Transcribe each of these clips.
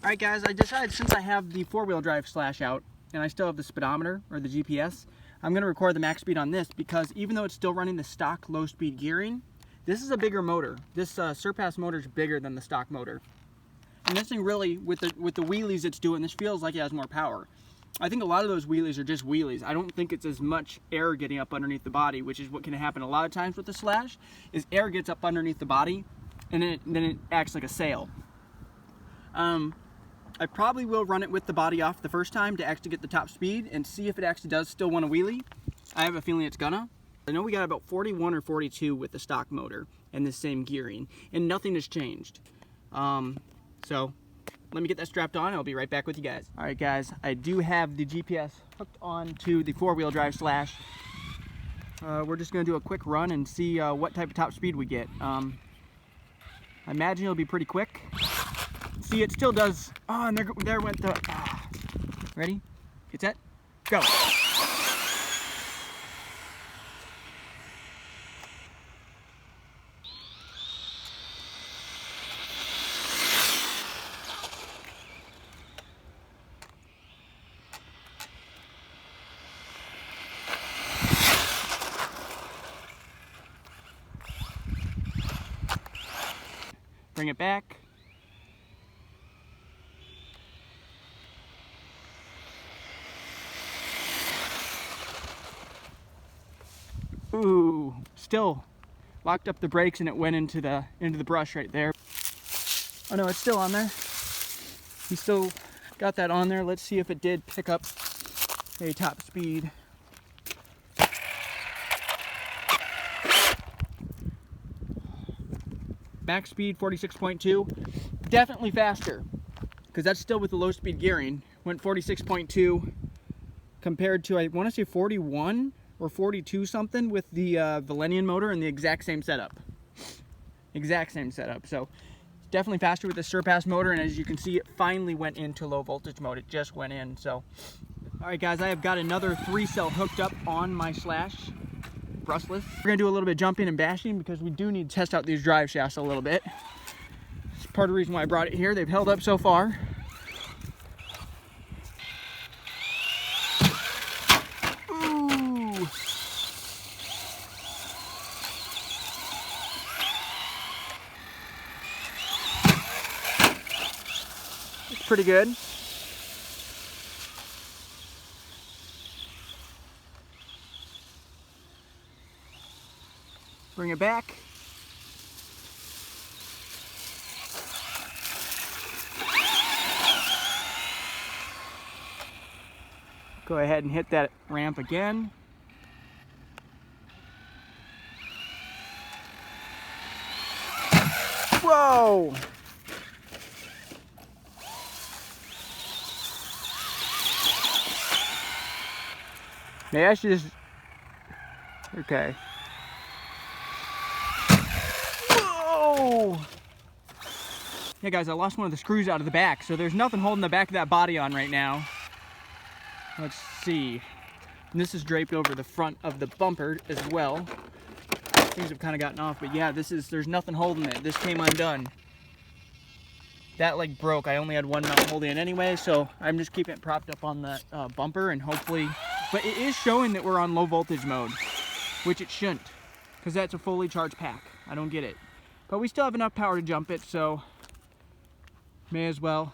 Alright guys, I decided since I have the four-wheel drive slash out and I still have the speedometer or the GPS, I'm going to record the max speed on this because even though it's still running the stock low-speed gearing, this is a bigger motor. This Surpass motor is bigger than the stock motor. And this thing really, with the wheelies it's doing, this feels like it has more power. I think a lot of those wheelies are just wheelies. I don't think it's as much air getting up underneath the body, which is what can happen a lot of times with the slash, is air gets up underneath the body and then it acts like a sail. I probably will run it with the body off the first time to actually get the top speed and see if it actually does still want to wheelie. I have a feeling it's gonna. I know we got about 41 or 42 with the stock motor and the same gearing, and nothing has changed. So let me get that strapped on and I'll be right back with you guys. Alright guys, I do have the GPS hooked on to the four-wheel drive slash. We're just going to do a quick run and see what type of top speed we get. I imagine it'll be pretty quick. See, it still does. Oh, and there went the. Ready? Get set, go. Bring it back. Ooh, still locked up the brakes and it went into the brush right there. Oh no, it's still on there. He still got that on there. Let's see if it did pick up a top speed. Max speed 46.2, definitely faster because that's still with the low speed gearing. Went 46.2 compared to, I want to say 41 or 42 something with the Valenian motor and the exact same setup. So definitely faster with the Surpass motor, and as you can see, it finally went into low voltage mode. It just went in. So all right guys, I have got another 3-cell hooked up on my slash, brushless. We're gonna do a little bit of jumping and bashing because we do need to test out these drive shafts a little bit. It's part of the reason why I brought it here. They've held up so far. Ooh. It's pretty good. Bring it back. Go ahead and hit that ramp again. Whoa! Maybe I should just... Okay. Whoa! Yeah guys, I lost one of the screws out of the back, so there's nothing holding the back of that body on right now. Let's see. And this is draped over the front of the bumper as well. Things have kind of gotten off, but yeah, there's nothing holding it. This came undone. That like broke. I only had one mount holding it anyway, so I'm just keeping it propped up on that bumper and hopefully, but it is showing that we're on low voltage mode, which it shouldn't, because that's a fully charged pack. I don't get it. But we still have enough power to jump it, so may as well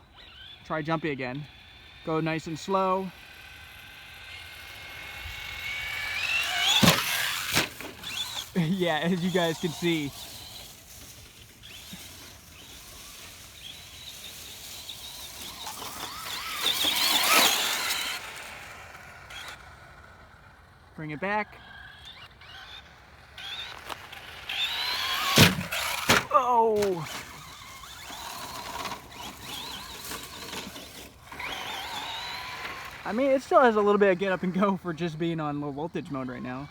try jumping again. Go nice and slow. Yeah, as you guys can see. Bring it back. Oh! I mean, it still has a little bit of get up and go for just being on low voltage mode right now.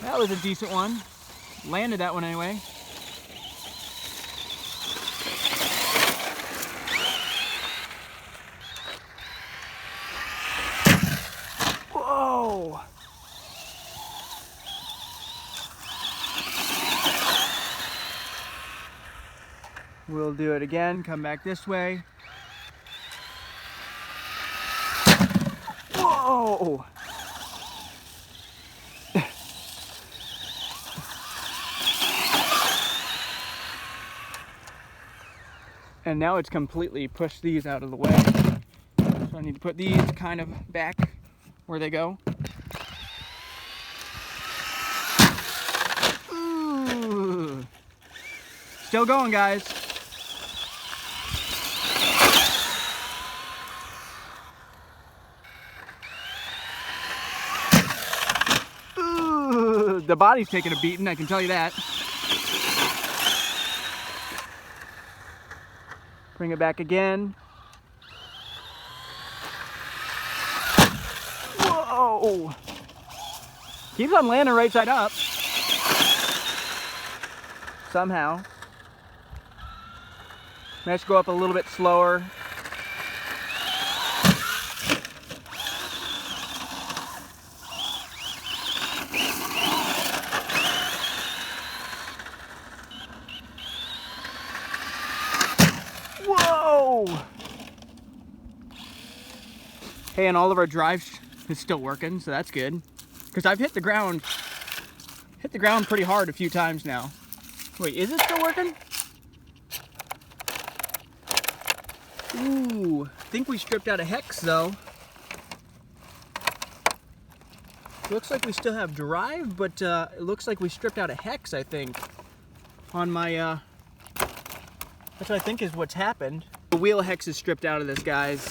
That was a decent one. Landed that one anyway. Whoa! We'll do it again, come back this way. Whoa! And now it's completely pushed these out of the way. So I need to put these kind of back where they go. Ooh. Still going, guys. Ooh, the body's taking a beating, I can tell you that. Bring it back again. Whoa! Keeps on landing right side up. Somehow. Let's go up a little bit slower. Whoa! Hey, and all of our drives is still working, so that's good. Because I've hit the ground pretty hard a few times now. Wait, is it still working? Ooh, I think we stripped out a hex though. Looks like we still have drive, but it looks like we stripped out a hex, I think. On my, that's what I think is what's happened. The wheel hex is stripped out of this, guys.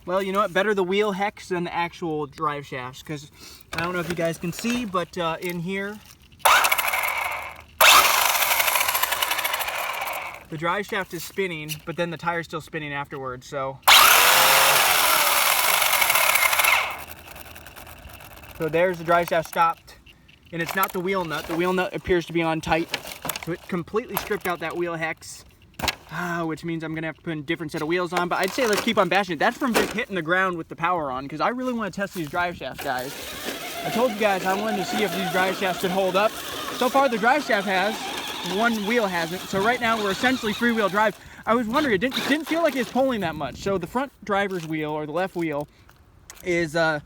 Well, you know what? Better the wheel hex than the actual drive shafts, because I don't know if you guys can see, but in here, the drive shaft is spinning, but then the tire's still spinning afterwards, so. So there's the drive shaft stopped, and it's not the wheel nut. The wheel nut appears to be on tight, so it completely stripped out that wheel hex. Which means I'm gonna have to put a different set of wheels on, but I'd say let's keep on bashing it. That's from just hitting the ground with the power on, because I really want to test these drive shafts, guys. I told you guys I wanted to see if these drive shafts could hold up. So far the drive shaft has, one wheel hasn't, so right now we're essentially free-wheel drive. I was wondering, it didn't feel like it's pulling that much. So the front driver's wheel, or the left wheel, is, the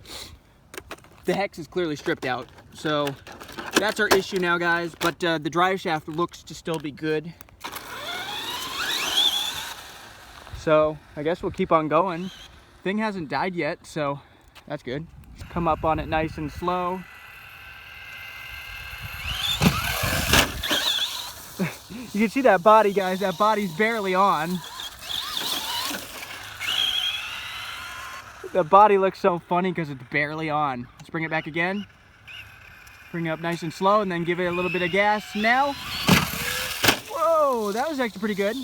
hex is clearly stripped out. So that's our issue now, guys, but the drive shaft looks to still be good. So I guess we'll keep on going. Thing hasn't died yet, so that's good. Come up on it nice and slow. You can see that body, guys. That body's barely on. The body looks so funny because it's barely on. Let's bring it back again. Bring it up nice and slow and then give it a little bit of gas now. Whoa, that was actually pretty good.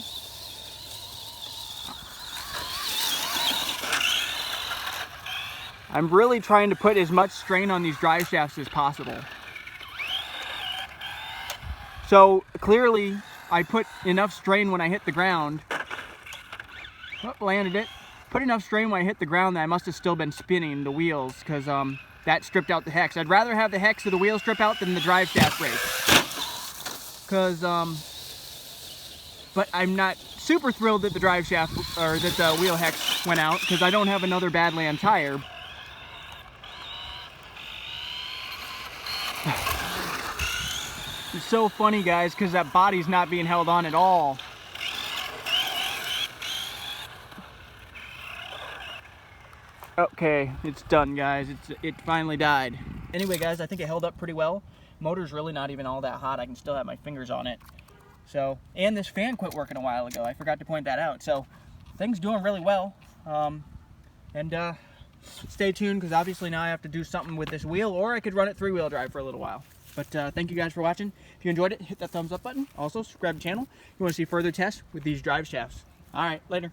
I'm really trying to put as much strain on these drive shafts as possible. So clearly I put enough strain when I hit the ground. Oh, landed it. Put enough strain when I hit the ground that I must have still been spinning the wheels, because that stripped out the hex. I'd rather have the hex of the wheel strip out than the drive shaft break. Because, but I'm not super thrilled that the drive shaft, or that the wheel hex went out, because I don't have another Badland tire. It's so funny, guys, because that body's not being held on at all. Okay, it's done, guys. It finally died. Anyway, guys, I think it held up pretty well. Motor's really not even all that hot. I can still have my fingers on it. So, and this fan quit working a while ago. I forgot to point that out. So, things doing really well. Stay tuned, because obviously now I have to do something with this wheel, or I could run it three-wheel drive for a little while. But thank you guys for watching. If you enjoyed it, hit that thumbs up button. Also, subscribe to the channel if you want to see further tests with these drive shafts. All right, later.